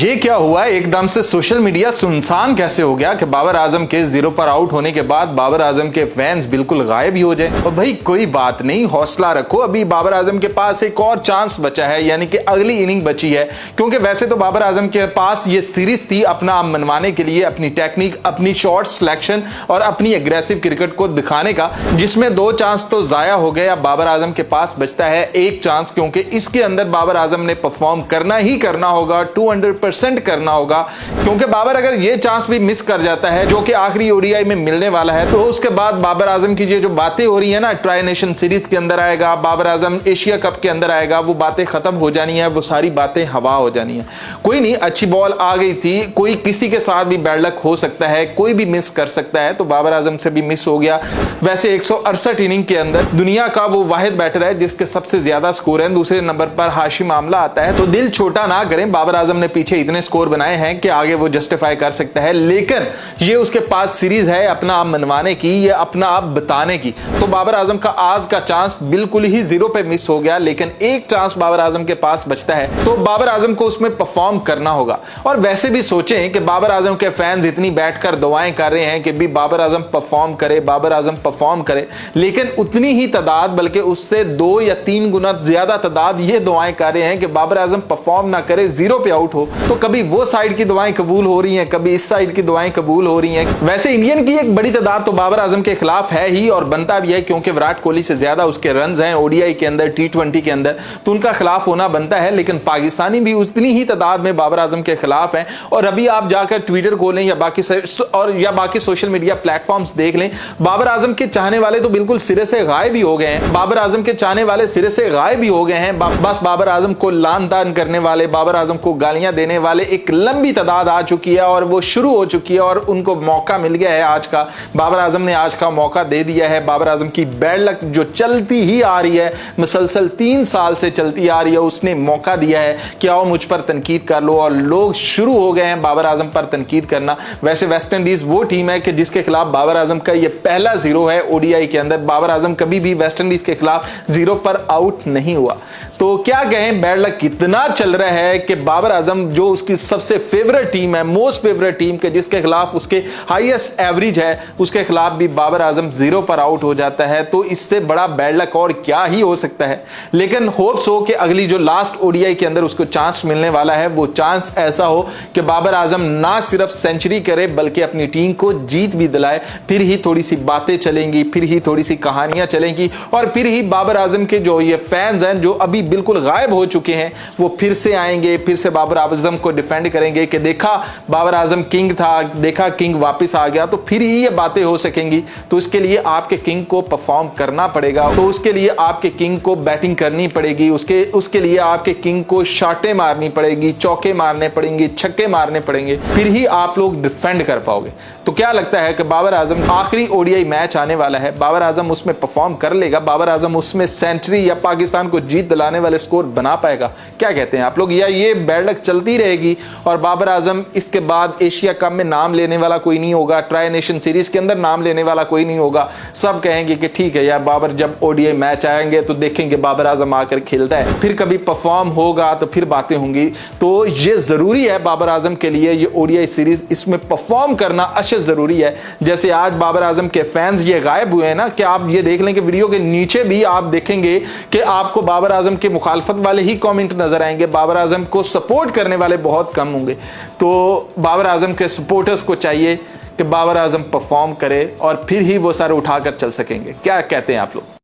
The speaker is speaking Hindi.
ये क्या हुआ, एकदम से सोशल मीडिया सुनसान कैसे हो गया कि बाबर आजम के 0 पर आउट होने के बाद बाबर आजम के फैंस बिल्कुल गायब ही हो जाए। और भाई कोई बात नहीं, हौसला रखो, अभी बाबर आजम के पास एक और चांस बचा है, यानी कि अगली इनिंग बची है। क्योंकि वैसे तो बाबर आजम के पास ये सीरीज थी अपना आप मनवाने के लिए, अपनी टेक्निक, अपनी शॉट सिलेक्शन और अपनी एग्रेसिव क्रिकेट को दिखाने का, जिसमें 2 चांस तो जाया हो गए। अब बाबर आजम के पास बचता है 1 चांस, क्योंकि इसके अंदर बाबर आजम ने परफॉर्म करना ही करना होगा, 200% करना होगा। क्योंकि बाबर अगर ये चांस भी मिस कर जाता है, जो कि आखिरी ओडीआई में मिलने वाला है, तो उसके बाद बाबर आजम की जो बातें हो रही है ना, ट्राई नेशन सीरीज के अंदर आएगा, बाबर आजम एशिया कप के अंदर आएगा, वो बातें खत्म हो जानी है, वो सारी बातें हवा हो जानी है। कोई नहीं, अच्छी बॉल आ गई थी, कोई किसी के साथ भी बैड लक हो सकता है, कोई भी मिस कर सकता है, तो बाबर आजम से भी मिस हो गया। वैसे 168 इनिंग के अंदर दुनिया का वो वाहिद बैटर है जिसके सबसे ज्यादा स्कोर है, दूसरे नंबर पर हाशिम आमला आता है। तो दिल छोटा ना करें, बाबर आजम ने पीछे इतने स्कोर बनाए हैं कि आगे वो जस्टिफाई कर सकता है, लेकिन ये उसके पास सीरीज है अपना आप मनवाने की, ये अपना आप बताने की। तो बाबर आजम का आज का चांस बिल्कुल ही 0 पे मिस हो गया, लेकिन 1 चांस बाबर आजम के पास बचता है, तो बाबर आजम को उसमें परफॉर्म करना होगा। और वैसे भी सोचें कि बाबर आजम के फैंस इतनी बैठकर दुआएं कर रहे हैं कि भी बाबर आजम परफॉर्म करे, बाबर आजम परफॉर्म करे, लेकिन उतनी ही तादाद, बल्कि उससे 2 या 3 गुना ज्यादा तादाद ये दुआएं कर रहे हैं कि बाबर आजम परफॉर्म ना करे, 0 पे आउट हो। तो कभी वो साइड की दुआएं कबूल हो रही हैं, कभी इस साइड की दुआएं कबूल हो रही हैं। वैसे इंडियन की एक बड़ी तादाद तो बाबर आजम के खिलाफ है ही, और बनता भी है, क्योंकि विराट कोहली से ज्यादा उसके रन्स हैं ओडीआई के अंदर, टी20 के अंदर, तो उनका खिलाफ होना बनता है। लेकिन पाकिस्तानी भी उतनी ही तादाद में बाबर आजम के खिलाफ हैं। और अभी आप जाकर ट्विटर खोलें या बाकी सोशल मीडिया प्लेटफॉर्म्स देख लें, बाबर आजम के चाहने वाले तो बिल्कुल सिरे से गायब ही हो गए हैं। बाबर आजम के चाहने वाले सिरे से गायब ही हो गए हैं। बस बाबर आजम को लान तान करने वाले, बाबर आजम को गालियां देने वाले एक लंबी तादाद आ चुकी है, और वो शुरू हो चुकी है, और उनको मौका मिल गया है आज का। बाबर आजम ने आज का मौका दे दिया है। बाबर आजम की बैड लक जो चलती ही आ रही है, मुसलसल 3 साल से चलती आ रही है, उसने मौका दिया है कि आओ मुझ पर तनकीद कर लो, और लोग शुरू हो गए हैं बाबर आजम पर तनकीद करना। वैसे वेस्ट इंडीज वो टीम है कि जिसके खिलाफ बाबर आजम का ये पहला 0 है ओडीआई के अंदर। बाबर आजम कभी भी वेस्ट इंडीज के खिलाफ 0 पर आउट नहीं हुआ। तो क्या कहें, बैड लक कितना चल रहा है कि बाबर आजम जो उसकी सबसे फेवरेट टीम है, मोस्ट फेवरेट टीम के, जिसके खिलाफ उसके हाईएस्ट एवरेज है, उसके खिलाफ भी बाबर आजम 0 पर आउट हो जाता है। तो इससे बड़ा बैड लक और क्या ही हो सकता है। लेकिन होप्स हो कि अगली जो लास्ट ओडीआई के अंदर उसको चांस मिलने वाला है, वो चांस ऐसा हो कि बाबर आजम ना सिर्फ सेंचुरी करे बल्कि अपनी टीम को जीत भी दिलाए। फिर ही थोड़ी सी बातें चलेंगी, फिर ही थोड़ी सी कहानियां चलेंगी, और फिर ही बाबर आजम के जो ये फैंस हैं जो अभी बिल्कुल गायब हो चुके हैं, वो फिर से आएंगे, फिर से बाबर आजम को डिफेंड करेंगे कि देखा बाबर आजम किंग था, देखा किंग वापस आ गया। तो फिर ही ये बातें हो सकेंगी। तो इसके लिए आपके किंग को परफॉर्म करना पड़ेगा, तो उसके लिए आपके किंग को बैटिंग करनी पड़ेगी, उसके लिए आपके किंग को शॉटें मारनी पड़ेगी, चौके मारने पड़ेंगे, छक्के मारने पड़ेंगे, फिर ही आप लोग डिफेंड कर पाओगे। तो क्या लगता है कि बाबर आजम आखिरी ओडीआई मैच आने वाला है, बाबर आजम उसमें परफॉर्म कर लेगा, बाबर आजम उसमें सेंचुरी या पाकिस्तान को जीत दिलाने वाले स्कोर बना पाएगा? क्या कहते हैं आप लोग? या ये बैड लक चलती रहेगी और बाबर आजम इसके बाद एशिया कप में नाम लेने वाला कोई नहीं होगा, ट्राई नेशन सीरीज के अंदर नाम लेने वाला कोई नहीं होगा, सब कहेंगे कि ठीक है यार, बाबर जब ओडीआई मैच आएंगे तो देखेंगे बाबर आजम आकर खेलता है, फिर कभी परफॉर्म होगा तो फिर बातें होंगी। तो ये जरूरी है बाबर आजम के लिए, ये ओडीआई सीरीज, इसमें परफॉर्म करना अशद जरूरी है। जैसे आज बाबर आजम के फैंस ये गायब हुए हैं ना, कि आप ये देख लें कि वीडियो के नीचे भी आप देखेंगे कि आपको बाबर आजम के मुखालफत वाले ही कमेंट नजर आएंगे, बाबर आजम को सपोर्ट करने वाले बहुत कम होंगे। तो बाबर आजम के सपोर्टर्स को चाहिए कि बाबर आजम परफॉर्म करे, और फिर ही वो सर उठाकर चल सकेंगे। क्या कहते हैं आप लोग?